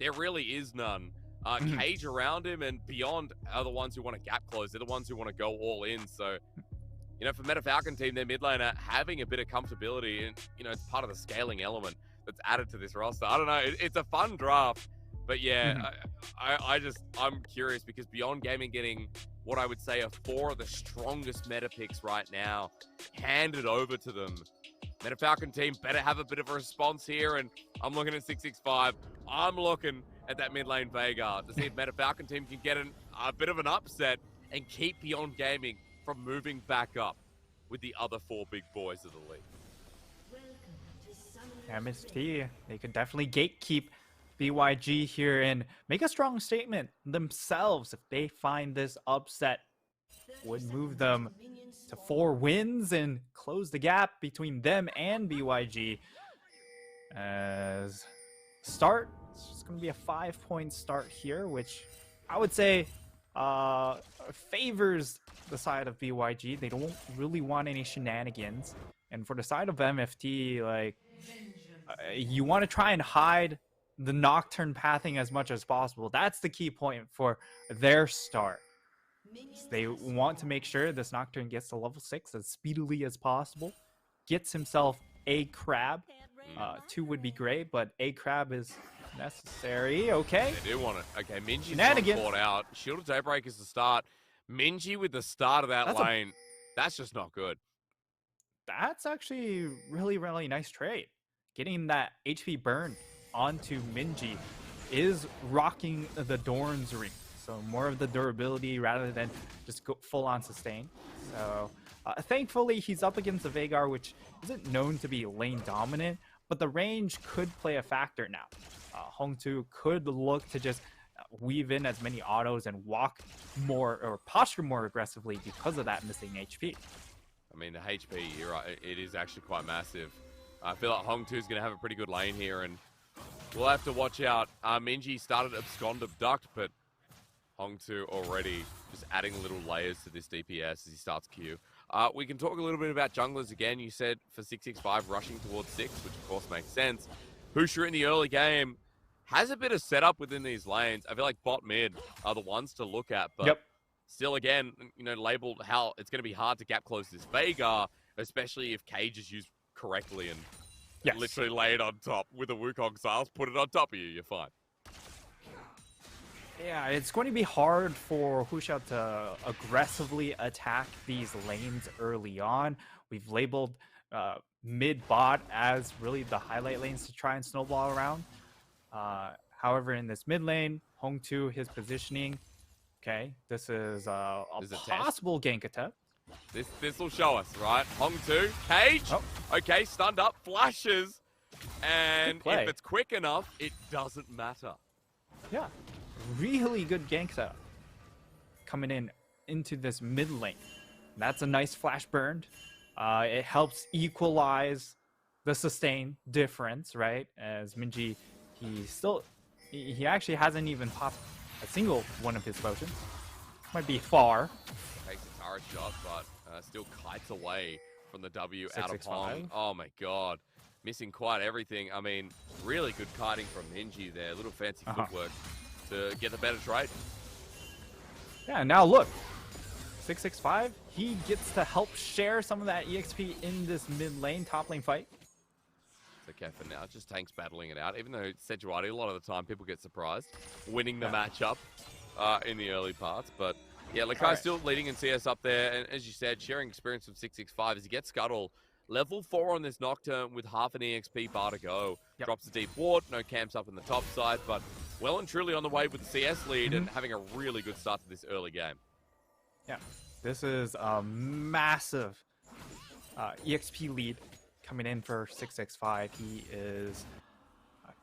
there really is none. Cage around him and beyond are the ones who want to gap close. They're the ones who want to go all in. So, you know, for Meta Falcon team, their mid laner having a bit of comfortability, and, you know, it's part of the scaling element that's added to this roster. I don't know. It's a fun draft, but yeah, I'm curious because Beyond Gaming getting what I would say are 4 of the strongest meta picks right now handed over to them. Meta Falcon team better have a bit of a response here, and I'm looking at 665. I'm looking at that mid lane Veigar to see if Meta Falcon team can get a bit of an upset and keep Beyond Gaming from moving back up with the other 4 big boys of the league. MST, they could definitely gatekeep BYG here and make a strong statement themselves if they find this upset. Would move them to 4 wins and close the gap between them and BYG. As start, it's just going to be a 5-point start here, which I would say favors the side of BYG. They don't really want any shenanigans. And for the side of MFT, like, you want to try and hide the Nocturne pathing as much as possible. That's the key point for their start. So they want to make sure this Nocturne gets to level 6 as speedily as possible. Gets himself a crab. 2 would be great, but a crab is necessary. Okay. They do want it. Okay, Minji's not caught out. Shield of Daybreak is the start. Minji with the start of that lane. That's just not good. That's actually really, really nice trade. Getting that HP burn onto Minji is rocking the Dorn's ring. So more of the durability rather than just go full on sustain. So thankfully he's up against the Veigar, which isn't known to be lane dominant, but the range could play a factor now. Hong2 could look to just weave in as many autos and walk more or posture more aggressively because of that missing HP. I mean, the HP, you're right, it is actually quite massive. I feel like Hong2 is going to have a pretty good lane here, and we'll have to watch out. Minji started Abscond Abduct, but Hong2 already just adding little layers to this DPS as he starts Q. We can talk a little bit about junglers again. You said for 665 rushing towards 6, which of course makes sense. Husha in the early game has a bit of setup within these lanes. I feel like bot mid are the ones to look at, but still, again, you know, labeled how it's going to be hard to gap close this Veigar, especially if Cage is used correctly and literally lay it on top with a Wukong Styles. Put it on top of you, you're fine. Yeah, it's going to be hard for Husha to aggressively attack these lanes early on. We've labeled mid-bot as really the highlight lanes to try and snowball around. However, in this mid lane, Hong2, his positioning, okay, this is a possible gank attempt. This will show us, right? Hong2, Cage, okay, stunned up, flashes, and if it's quick enough, it doesn't matter. Yeah, really good gank setup coming into this mid lane. That's a nice flash burn. It helps equalize the sustain difference, right? As Minji, he actually hasn't even popped a single one of his potions. Might be far. Takes a turret shot, but still kites away from the W out of Hong. Oh my god. Missing quite everything. I mean, really good kiting from Minji there. A little fancy footwork to get the better trade. Yeah, now look. 665, he gets to help share some of that EXP in this mid lane, top lane fight. It's okay for now, just tanks battling it out. Even though Sejuani, a lot of the time, people get surprised winning the matchup in the early parts. But yeah, Lakai's still leading in CS up there. And as you said, sharing experience with 665 as he gets Scuttle. Level 4 on this Nocturne with half an EXP bar to go. Drops a deep ward, no camps up in the top side, but well and truly on the way with the CS lead and having a really good start to this early game. Yeah, this is a massive EXP lead coming in for 665. He is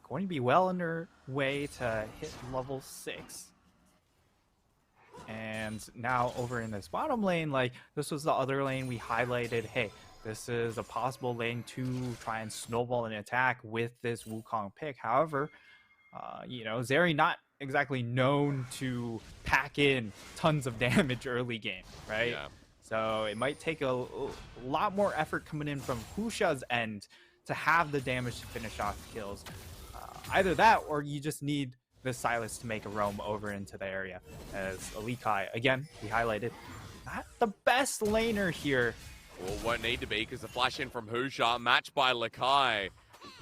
going to be well underway to hit level 6. And now over in this bottom lane, like this was the other lane we highlighted. Hey, this is a possible lane to try and snowball an attack with this Wukong pick. However, you know, Zeri not exactly known to pack in tons of damage early game, right? Yeah. So it might take a lot more effort coming in from Husha's end to have the damage to finish off kills. Either that, or you just need this Silas to make a roam over into the area. As Alikai, again, we highlighted, not the best laner here. Well, won't need to be because the flash in from Husha, matched by Lakai.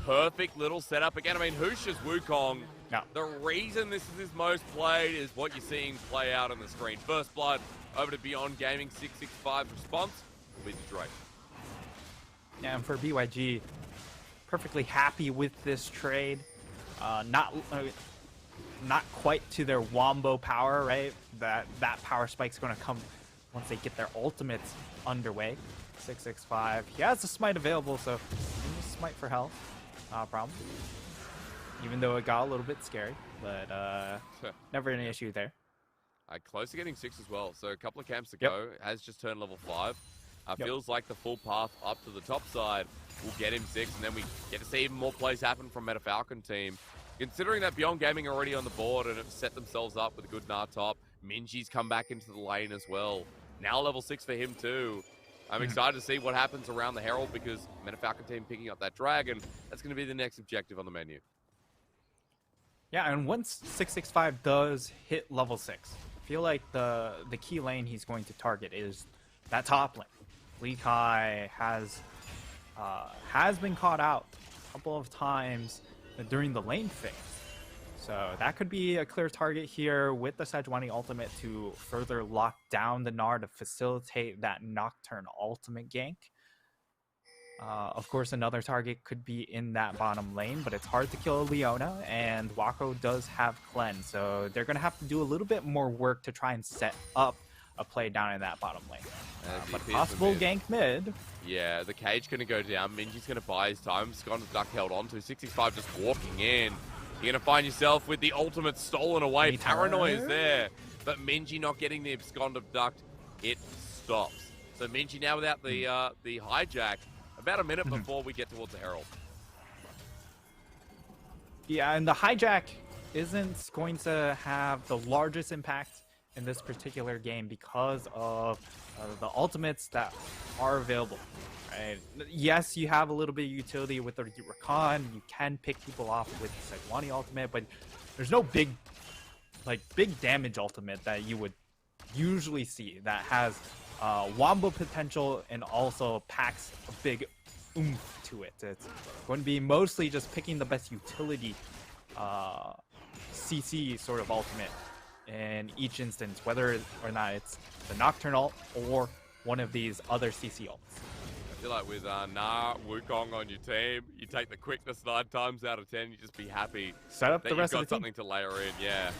Perfect little setup. Again, I mean, Husha's Wukong. No. The reason this is his most played is what you're seeing play out on the screen. First blood over to Beyond Gaming. 665 response will be the Drake. Yeah, and for BYG, perfectly happy with this trade. Not quite to their Wombo power, right? That power spike's going to come once they get their ultimates underway. 665. He has the smite available, so smite for health, not a problem. Even though it got a little bit scary, but never an issue there. Close to getting 6 as well, so a couple of camps to go. Has just turned level 5. Feels like the full path up to the top side will get him 6, and then we get to see even more plays happen from Meta Falcon team. Considering that Beyond Gaming are already on the board and have set themselves up with a good Gnar top, Minji's come back into the lane as well. Now level 6 for him too. I'm excited to see what happens around the Herald because Meta Falcon team picking up that dragon, that's going to be the next objective on the menu. Yeah, and once 665 does hit level 6, I feel like the key lane he's going to target is that top lane. Leakai has been caught out a couple of times during the lane phase. So that could be a clear target here with the Sejuani ultimate to further lock down the Gnar to facilitate that Nocturne ultimate gank. Of course, another target could be in that bottom lane, but it's hard to kill Leona, and Wako does have cleanse, so they're going to have to do a little bit more work to try and set up a play down in that bottom lane. But possible gank mid. Yeah, the cage going to go down. Minji's going to buy his time. Scott and Duck held on to. 65 just walking in. You're going to find yourself with the ultimate stolen away. Paranoia is there, but Minji not getting the abscond of Duct. It stops. So Minji now without the hijack. About a minute before we get towards the Herald. Yeah, and the hijack isn't going to have the largest impact in this particular game because of the ultimates that are available. Right? Yes, you have a little bit of utility with the Rakan. You can pick people off with the Sejuani ultimate, but there's no big damage ultimate that you would usually see that has Wombo potential and also packs a big oomph to it. It's going to be mostly just picking the best utility CC sort of ultimate in each instance, whether or not it's the Nocturne ult or one of these other CC ults. I feel like with Gnar, Wukong on your team, you take the quickness 9 times out of 10, you just be happy Set up that the rest you've of got the team. something to layer in, yeah.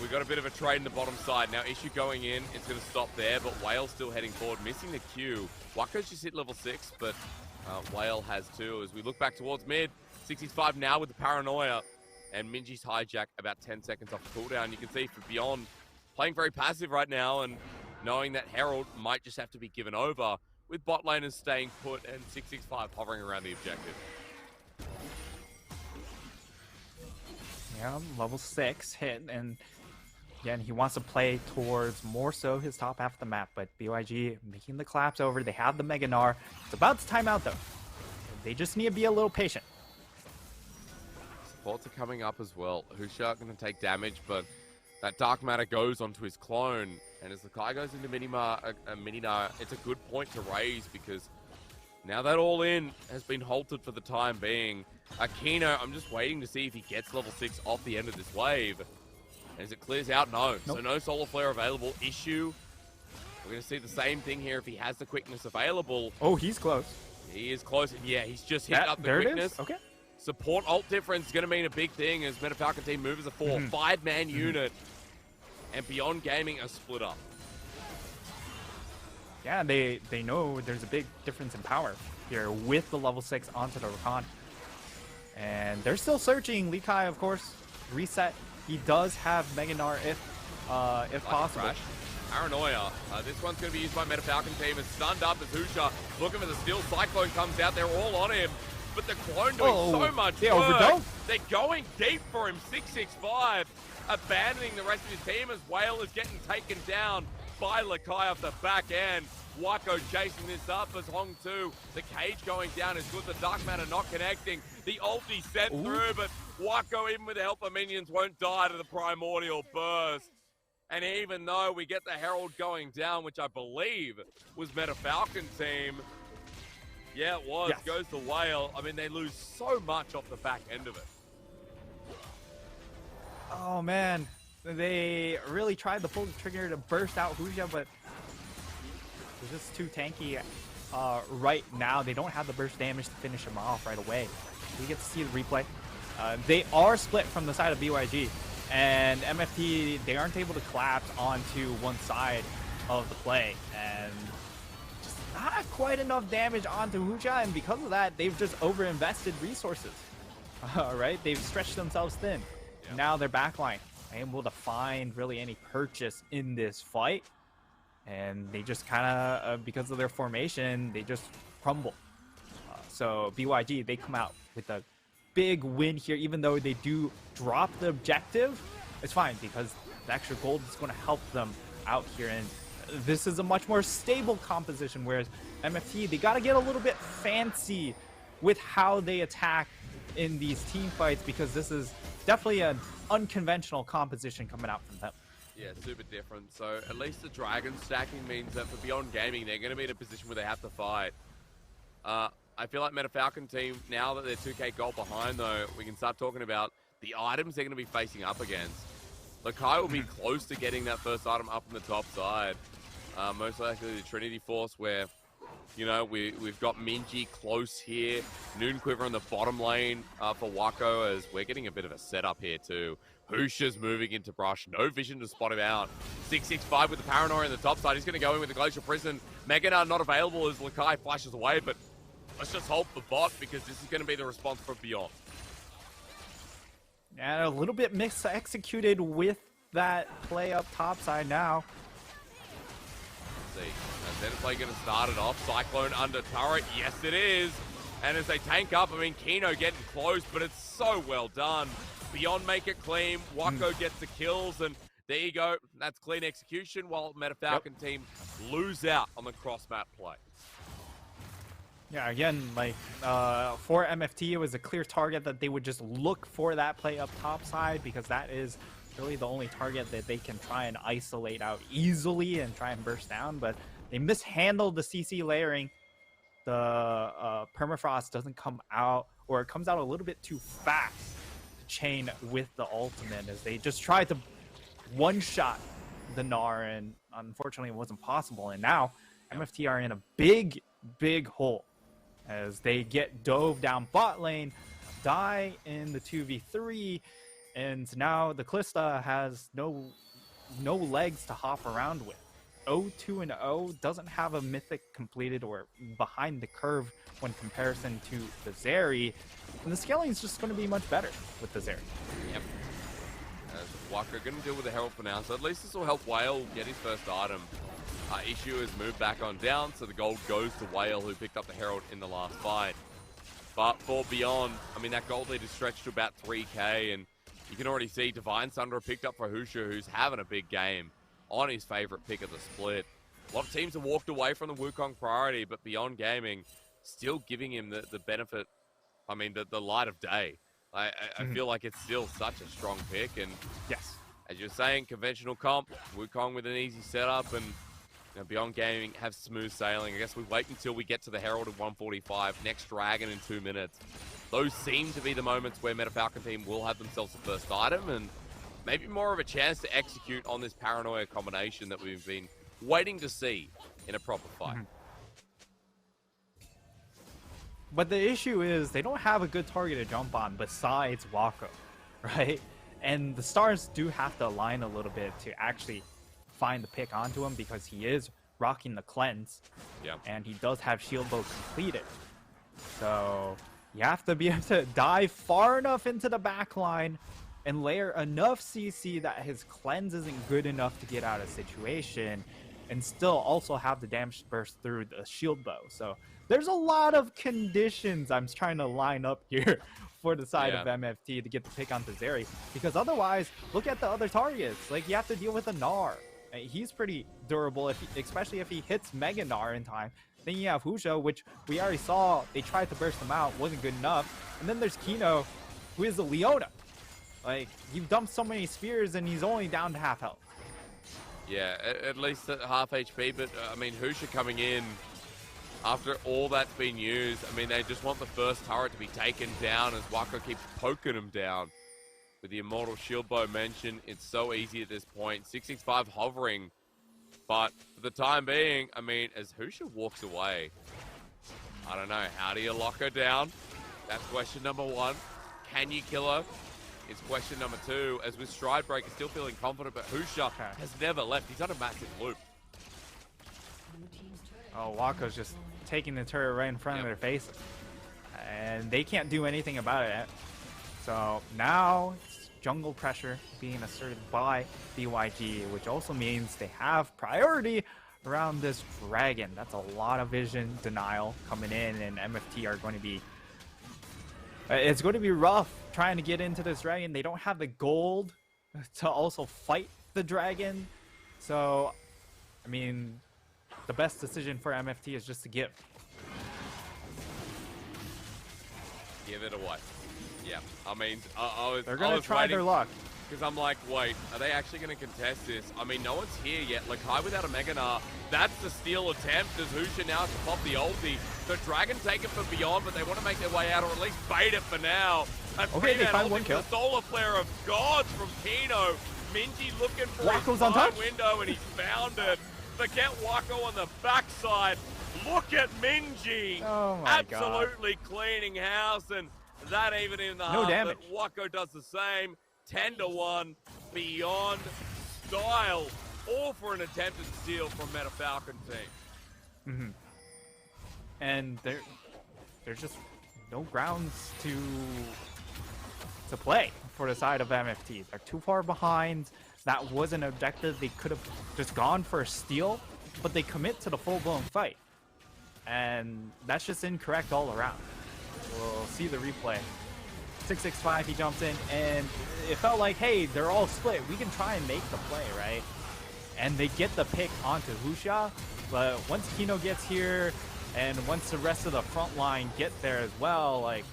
We've got a bit of a trade in the bottom side. Now, Issue going in, it's going to stop there, but Whale still heading forward, missing the Q. Wako's just hit level 6, but Whale has too. As we look back towards mid, 65 now with the Paranoia, and Minji's hijack about 10 seconds off the cooldown. You can see for Beyond playing very passive right now and knowing that Herald might just have to be given over with bot laners staying put and 665 hovering around the objective. Yeah, level 6 hit, and again, he wants to play towards more so his top half of the map, but BYG making the collapse over. They have the Mega Gnar. It's about to time out, though. They just need to be a little patient. Supports are coming up as well. Husha going to take damage, but that Dark Matter goes onto his clone, and as the Kai goes into Mini-Gnar, it's a good point to raise because now that all-in has been halted for the time being. Aquino, I'm just waiting to see if he gets level 6 off the end of this wave. And as it clears out, no. Nope. So no Solar Flare available. Issue, we're going to see the same thing here if he has the quickness available. Oh, he's close. He is close. Yeah, he's just hit up the there quickness. It is? Okay. Support ult difference is going to mean a big thing as Meta Falcon team move as a 5-man unit. And Beyond Gaming are split up. Yeah, they know there's a big difference in power here with the level 6 onto the Rakan. And they're still searching. Leakai, of course, reset. He does have Mega Gnar if possible. Crash. Paranoia. This one's going to be used by Meta Falcon team. It's stunned up as Husha looking for the steal. Cyclone comes out. They're all on him. But the clone doing so much work. Overdose. They're going deep for him. 665 abandoning the rest of his team as Whale is getting taken down by Lakai off the back end. Wako chasing this up as Hong 2. The cage going down is good. The Dark Matter not connecting. The ulti sent through, but Wako, even with the help of minions, won't die to the primordial burst. And even though we get the Herald going down, which I believe was Meta Falcon team, yeah, it was, Yes. goes to Whale. I mean, they lose so much off the back end of it. Oh man, they really tried to pull the trigger to burst out Huja, but it's just too tanky right now. They don't have the burst damage to finish him off right away. We get to see the replay. They are split from the side of BYG, and MFT, they aren't able to collapse onto one side of the play, and just not quite enough damage onto Huja, and because of that, they've just overinvested resources. Right? They've stretched themselves thin. Yeah. Now their backline able to find really any purchase in this fight, and they just kind of, because of their formation, they just crumble. So BYG, they come out with a big win here, even though they do drop the objective. It's fine because the extra gold is going to help them out here, and this is a much more stable composition, whereas MFT, they got to get a little bit fancy with how they attack in these team fights, because this is definitely an unconventional composition coming out from them. Yeah, super different. So at least the dragon stacking means that for Beyond Gaming, they're going to be in a position where they have to fight. I feel like Meta Falcon team, now that they're 2k gold behind though, we can start talking about the items they're going to be facing up against. Lakai will be close to getting that first item up on the top side. Most likely the Trinity Force, where, you know, we've got Minji close here. Noon Quiver in the bottom lane for Wako, as we're getting a bit of a setup here too. Husha's moving into Brush. No vision to spot him out. 665 with the Paranoia in the top side. He's going to go in with the Glacial Prison. Meganar not available as Lakai flashes away, but let's just hope the bot, because this is going to be the response from Beyond. And a little bit mis-executed with that play up top side now. Let's see. And Zenplay going to start it off. Cyclone under turret. Yes, it is. And as they tank up, I mean, Kino getting close, but it's so well done. Beyond make it clean. Wako gets the kills, and there you go. That's clean execution, while Meta Falcon team lose out on the cross-map play. Yeah, again, like, for MFT, it was a clear target that they would just look for that play up top side, because that is really the only target that they can try and isolate out easily and try and burst down, but they mishandled the CC layering. The permafrost doesn't come out, or it comes out a little bit too fast to chain with the ultimate, as they just tried to one-shot the Gnar, and unfortunately it wasn't possible. And now MFT are in a big hole as they get dove down bot lane, die in the 2v3, and now the Kalista has no legs to hop around with. 0-2-0 doesn't have a mythic completed or behind the curve when comparison to the Zeri, and the scaling is just going to be much better with the Zeri. Yep. As Wako going to deal with the Herald for now, so at least this will help Whale get his first item. Issue has moved back on down, so the gold goes to Whale, who picked up the Herald in the last fight. But for Beyond, I mean, that gold lead is stretched to about 3k, and you can already see Divine Sunder picked up for Husha, who's having a big game on his favorite pick of the split. A lot of teams have walked away from the Wukong priority, but Beyond Gaming still giving him the benefit, I mean, the light of day. I feel like it's still such a strong pick, and Yes. as you're saying, conventional comp, Wukong with an easy setup, and you know, Beyond Gaming have smooth sailing. I guess we wait until we get to the Herald at 145, next Dragon in 2 minutes. Those seem to be the moments where Meta Falcon team will have themselves the first item, and maybe more of a chance to execute on this Paranoia combination that we've been waiting to see in a proper fight. But the issue is they don't have a good target to jump on besides Wako, right? And the stars do have to align a little bit to actually find the pick onto him, because he is rocking the cleanse, and he does have shield bow completed. So you have to be able to dive far enough into the back line and layer enough CC that his cleanse isn't good enough to get out of situation, and still also have the damage burst through the shield bow. So there's a lot of conditions I'm trying to line up here for the side of MFT to get the pick onto Zeri, because otherwise, look at the other targets. Like, you have to deal with a Gnar. He's pretty durable, especially if he hits Mega Gnar in time. Then you have Husha, which we already saw they tried to burst him out, wasn't good enough. And then there's Kino, who is a Leota. Like, you've dumped so many spears and he's only down to half health. Yeah, at least at half HP, but I mean, Husha coming in after all that's been used. I mean, they just want the first turret to be taken down as Wako keeps poking him down. With the Immortal Shield Bow mentioned, it's so easy at this point. 665 hovering, but for the time being, I mean, as Husha walks away, I don't know, how do you lock her down? That's question number one. Can you kill her? It's question number two. As with Stride Breaker still feeling confident, but Husha has never left. He's on a massive loop. Oh, Wako's just taking the turret right in front of their faces. And they can't do anything about it. So now it's jungle pressure being asserted by BYG, which also means they have priority around this dragon. That's a lot of vision denial coming in, and MFT are going to be... It's going to be rough trying to get into this dragon. They don't have the gold to also fight the dragon. So, I mean, the best decision for MFT is just to give. Give it away. Yeah, I mean, they're going to try their luck. Because I'm like, wait, are they actually going to contest this? I mean, no one's here yet. Lakai without a Mega Gnar. That's the steal attempt as Husha now has to pop the ulti. The Dragon take it for Beyond, but they want to make their way out, or at least bait it for now. And okay, they find one kill. The solar flare of gods from Kino. Minji looking for Wako's his on window, and he's found it. But get Wako on the backside. Look at Minji. Oh my Absolutely God. Cleaning house, and that even in the no damage. But Wako does the same. 10-1, Beyond style, all for an attempted steal from Meta Falcon team. And there's just no grounds to play for the side of MFT. They're too far behind. That was an objective. They could have just gone for a steal, but they commit to the full-blown fight. And that's just incorrect all around. We'll see the replay. 665, he jumps in, and it felt like, hey, they're all split. We can try and make the play, right? And they get the pick onto Husha, but once Kino gets here, and once the rest of the front line get there as well, like,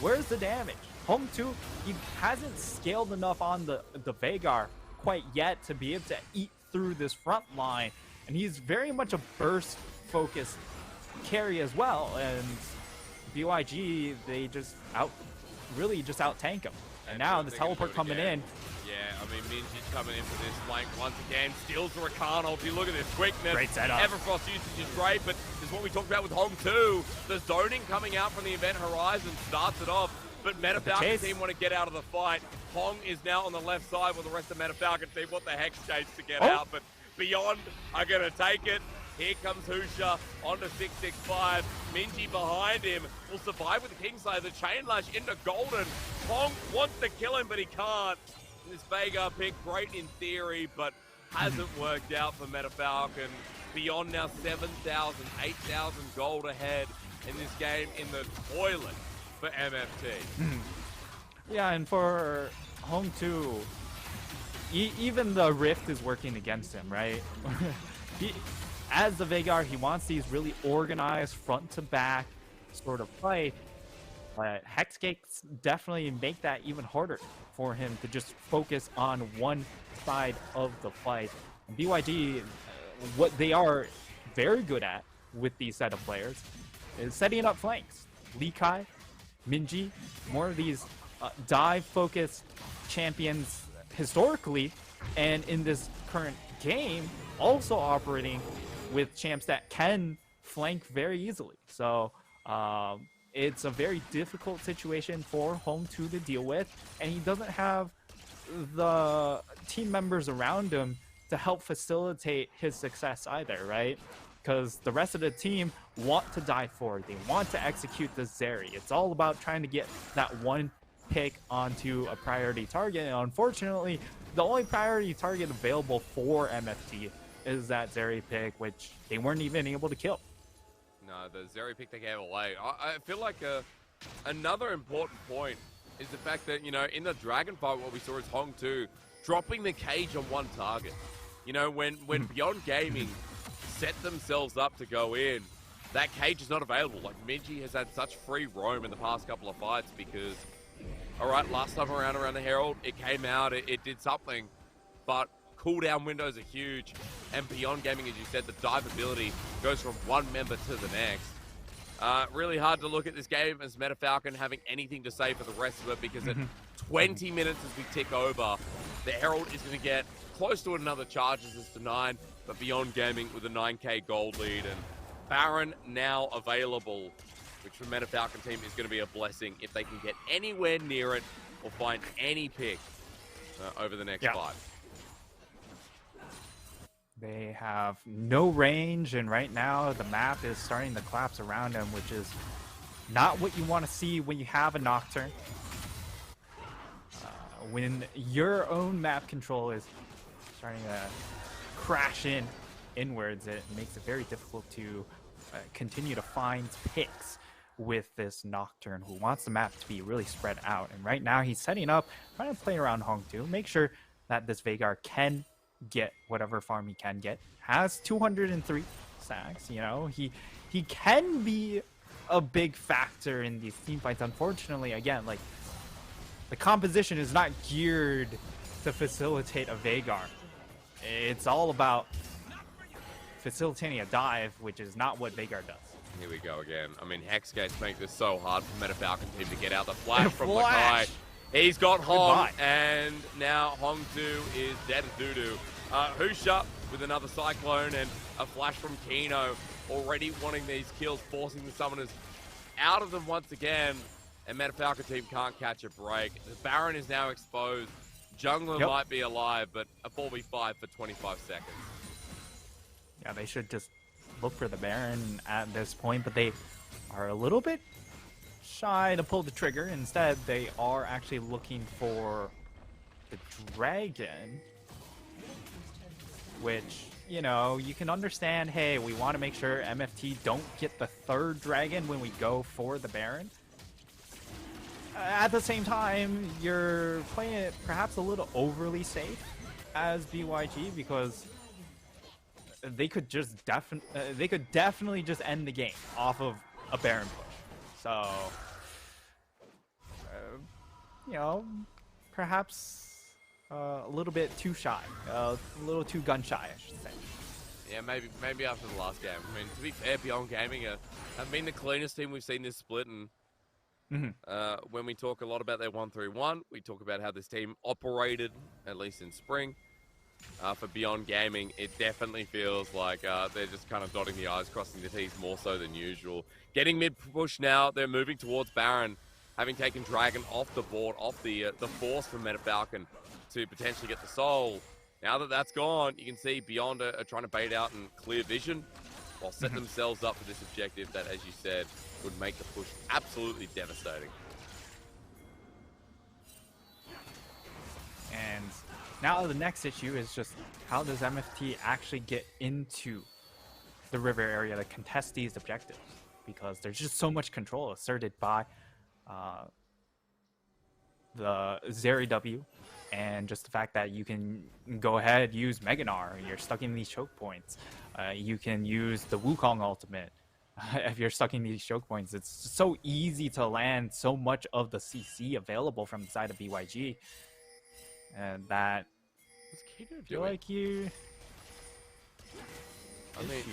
where's the damage? Home 2, he hasn't scaled enough on the Veigar quite yet to be able to eat through this front line, and he's very much a burst-focused carry as well, and BYG, they just really just out-tank him. And now the teleport coming in. Yeah, I mean, Minji's coming in for this flank once again. Steals the Rakan ulti. Look at this quickness. Great setup. Everfrost usage is great, but this is what we talked about with Hong 2. The zoning coming out from the event horizon starts it off, but Meta Falcon team want to get out of the fight. Hong is now on the left side with the rest of Meta Falcon team. What the heck's chase to get out, but Beyond are going to take it. Here comes Husha onto 665. Minji behind him will survive with the Kingslayer. The Chain Lash into Golden. Hong wants to kill him, but he can't. This Veigar pick, great in theory, but hasn't worked out for Meta Falcon. Beyond now 7,000, 8,000 gold ahead in this game in the toilet for MFT. Yeah, and for Home 2, even the Rift is working against him, right? As the Veigar, he wants these really organized front-to-back sort of play, but Hexgates definitely make that even harder for him to just focus on one side of the fight. And BYG, what they are very good at with these set of players is setting up flanks. Likai, Minji, more of these dive-focused champions historically, and in this current game, also operating with champs that can flank very easily. So it's a very difficult situation for Home 2 to deal with, and he doesn't have the team members around him to help facilitate his success either, right? Because the rest of the team want to dive forward. They want to execute the Zeri. It's all about trying to get that one pick onto a priority target, and unfortunately, the only priority target available for MFT is that Zeri pick, which they weren't even able to kill. No, the Zeri pick they gave away. I feel like another important point is the fact that, you know, in the Dragon fight, what we saw is Hong 2 dropping the cage on one target. You know, when Beyond Gaming set themselves up to go in, that cage is not available. Like, Minji has had such free roam in the past couple of fights because All right, last time around the Herald, it came out, it did something, but cooldown windows are huge, and beyond gaming, as you said, the dive ability goes from one member to the next. Really hard to look at this game as MetaFalcon having anything to say for the rest of it, because at 20 minutes as we tick over, the Herald is going to get close to another charge as it's to 9, but beyond gaming with a 9k gold lead, and Baron now available, which for MetaFalcon team is going to be a blessing if they can get anywhere near it or find any pick over the next 5. They have no range, and right now the map is starting to collapse around them, which is not what you want to see when you have a Nocturne. When your own map control is starting to crash inwards, it makes it very difficult to continue to find picks with this Nocturne, who wants the map to be really spread out. And right now he's setting up, trying to play around Hong 2, make sure that this Veigar can get whatever farm he can get. Has 203 stacks, you know, he can be a big factor in these team fights. Unfortunately, again, like, the composition is not geared to facilitate a Veigar. It's all about facilitating a dive, which is not what Veigar does. Here we go again. I mean, Hexgates make this so hard for MetaFalcon team to get out the flash from Lakai. He's got Hong, and now Hong 2 is dead as doo-doo. Husha with another Cyclone, and a flash from Kino, already wanting these kills, forcing the summoners out of them once again, and MetaFalcon team can't catch a break. The Baron is now exposed. Jungler might be alive, but a 4v5 for 25 seconds. Yeah, they should just look for the Baron at this point, but they are a little bit shy to pull the trigger. Instead, they are actually looking for the Dragon, which, you know, you can understand, hey, we want to make sure MFT don't get the 3rd Dragon when we go for the Baron. At the same time, you're playing it perhaps a little overly safe as BYG, because they could just definitely just end the game off of a Baron push. So, you know, perhaps a little bit too shy, a little too gun shy, I should say. Yeah, maybe after the last game. I mean, to be fair, Beyond Gaming have been the cleanest team we've seen this split, and when we talk a lot about their 1-3-1, we talk about how this team operated, at least in spring. For Beyond Gaming, it definitely feels like they're just kind of dotting the I's, crossing the T's more so than usual. Getting mid-push now, they're moving towards Baron, having taken Dragon off the board, off the force from MetaFalcon to potentially get the Soul. Now that that's gone, you can see Beyond are trying to bait out and clear vision, while setting themselves up for this objective that, as you said, would make the push absolutely devastating. And now the next issue is just, how does MFT actually get into the river area to contest these objectives? Because there's just so much control asserted by the Zeri W, and just the fact that you can go ahead, use Meganar, you're stuck in these choke points. You can use the Wukong ultimate if you're stuck in these choke points. It's so easy to land so much of the CC available from the side of BYG. And that, I feel like you... I mean,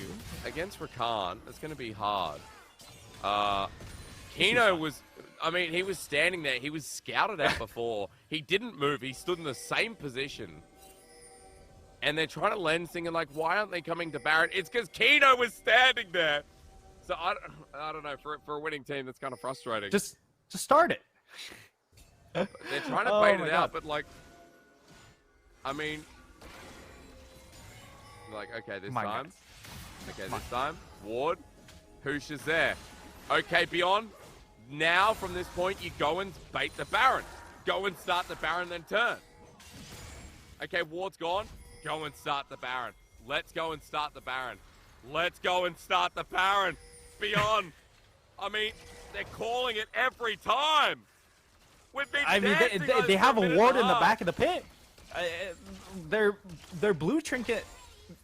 against Rakan, it's going to be hard. Kino was... I mean, he was standing there. He was scouted out before. He didn't move. He stood in the same position. And they're trying to lens thinking, like, why aren't they coming to Baron? It's because Kino was standing there. So, I don't know. For a winning team, that's kind of frustrating. Just start it. They're trying to bait it out, but, like... I mean... Like, okay, this time. Okay, this time. Ward. Hoosh is there. Okay, Beyond. Now, from this point, you go and bait the Baron. Go and start the Baron, then turn. Okay, Ward's gone. Go and start the Baron. Let's go and start the Baron. Let's go and start the Baron. Beyond. I mean, they're calling it every time. We've been they have a ward in the back of the pit. Their blue trinket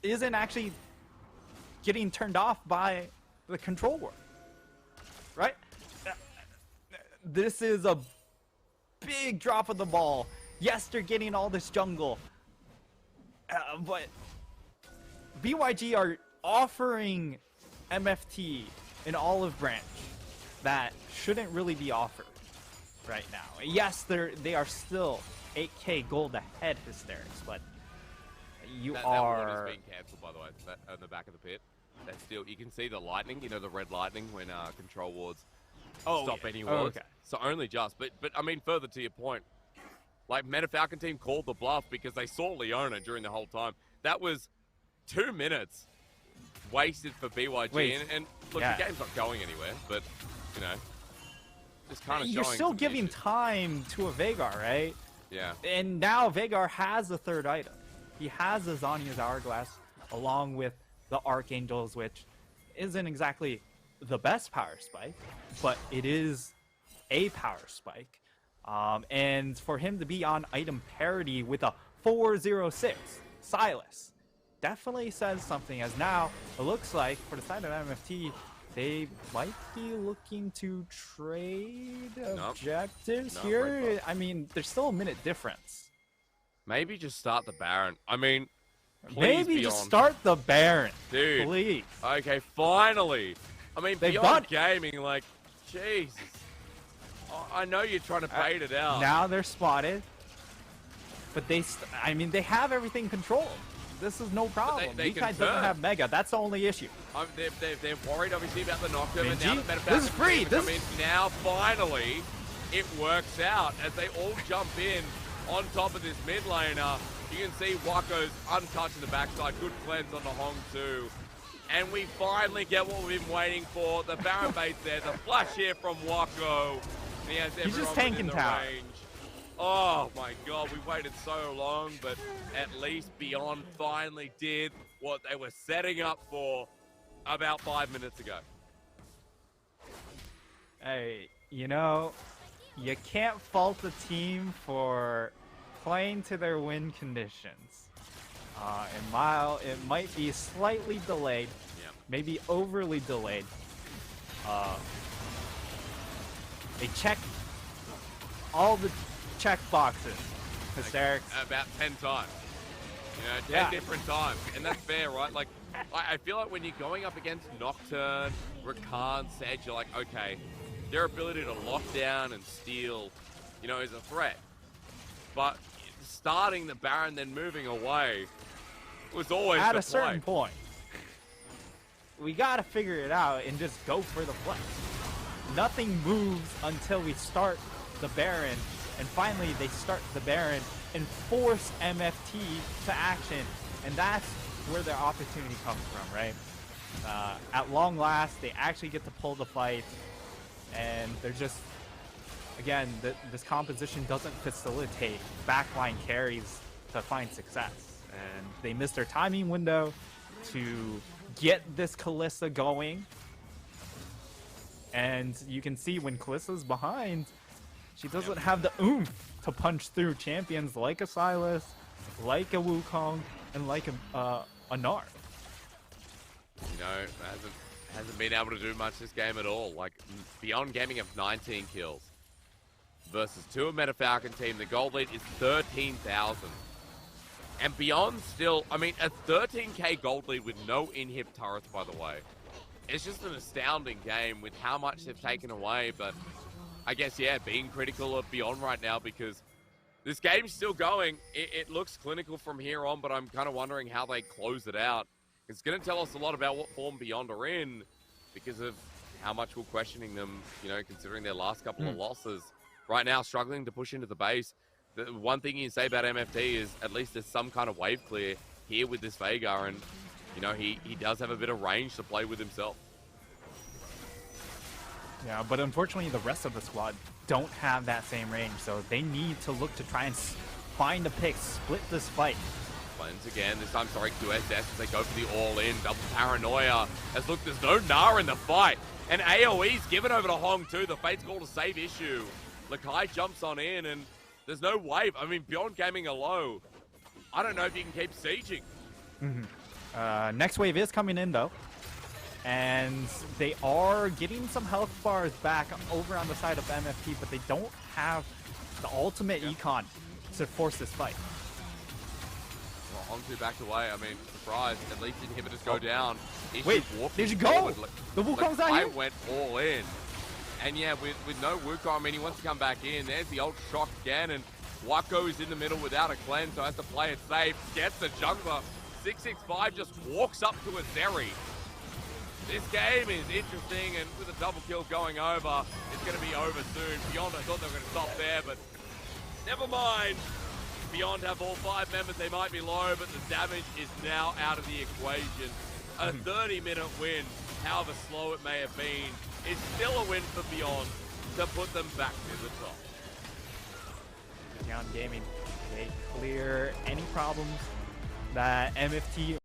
isn't actually getting turned off by the control ward, right? This is a big drop of the ball. Yes, they're getting all this jungle, but BYG are offering MFT an olive branch that shouldn't really be offered right now. Yes, they are still 8K gold ahead, Hysterics, but that water's being cancelled, by the way, on the back of the pit. That's still, you can see the lightning, you know, the red lightning when control wards stop any wards. Okay. So only just, but I mean, further to your point, like Meta Falcon team called the bluff because they saw Leona during the whole time. That was 2 minutes wasted for BYG, and look, the game's not going anywhere, but you know, just kind of you're still giving time to a Veigar, right? Yeah. And now Veigar has a third item. He has a Zhonya's Hourglass along with the Archangels, which isn't exactly the best power spike, but it is a power spike. And for him to be on item parity with a 406 Silas definitely says something, as now it looks like for the side of MFT, they might be looking to trade objectives here. I mean, there's still a minute difference. Maybe just start the Baron. I mean, maybe just start the Baron, dude. Please. Okay, finally. I mean, Beyond Gaming, like, Jesus. I know you're trying to bait it out. Now they're spotted, but I mean, they have everything controlled. This is no problem. They doesn't have Mega. That's the only issue. They're worried, obviously, about the knockdown. And now this is free. Now, finally, it works out as they all jump in on top of this mid laner. You can see Wako's untouched in the backside. Good cleanse on the Hong too. And we finally get what we've been waiting for. The Baron bait's there. The flash here from Wako. He has He's just tanking tower. Range. Oh my god, we waited so long, but at least Beyond finally did what they were setting up for about 5 minutes ago. Hey, you know, you can't fault the team for playing to their win conditions. It might be slightly delayed, maybe overly delayed. They check all the check boxes. Hysterics. About 10 times. You know, 10 different times. And that's fair, right? Like, I feel like when you're going up against Nocturne, Rakan, Sedge, you're like, okay, their ability to lock down and steal, you know, is a threat. But starting the Baron, then moving away, was always at a certain point. We gotta figure it out and just go for the flex. Nothing moves until we start the Baron, and finally they start the Baron and force MFT to action, and that's where their opportunity comes from, right? At long last, they actually get to pull the fight, and they're just, again, this composition doesn't facilitate backline carries to find success, and they missed their timing window to get this Kalista going. And you can see when Kalissa's behind, she doesn't have the oomph to punch through champions like a Silas, like a Wukong, and like a Nart. You know, hasn't been able to do much this game at all. Like, Beyond Gaming have 19 kills versus 2 of Meta Falcon team. The gold lead is 13,000. And Beyond still, I mean, a 13k gold lead with no inhib turrets, by the way. It's just an astounding game with how much they've taken away, but I guess, yeah, being critical of Beyond right now because this game's still going. It looks clinical from here on, but I'm kind of wondering how they close it out. It's going to tell us a lot about what form Beyond are in because of how much we're questioning them, you know, considering their last couple of losses. Right now, struggling to push into the base. The one thing you can say about MFT is at least there's some kind of wave clear here with this Veigar, and you know, he does have a bit of range to play with himself. Yeah, but unfortunately the rest of the squad don't have that same range, so they need to look to try and find a pick, split this fight. Cleanse again, this time sorry QSS as they go for the all-in, double paranoia. As look, there's no Nara in the fight, and AoE's given over to Hong too. The Fate's called a save issue. Lakai jumps on in, and there's no wave. I mean, Beyond Gaming are low. I don't know if you can keep sieging. Next wave is coming in though, and they are getting some health bars back over on the side of MFT, but they don't have the ultimate econ to force this fight. Well, on to backed away. I mean, surprised. At least inhibitors go down. Wait, did you go? The Wukong's out I here? went all in. And yeah, with no Wukong, I mean, he wants to come back in. There's the ult shock again, and Wako is in the middle without a cleanse, so has to play it safe. Gets the jungler. 665 just walks up to a Zeri. This game is interesting, and with a double kill going over, it's going to be over soon. Beyond, I thought they were going to stop there, but never mind. Beyond have all 5 members. They might be low, but the damage is now out of the equation. A 30-minute win, however slow it may have been, is still a win for Beyond to put them back to the top. Beyond Gaming, they clear any problems that MFT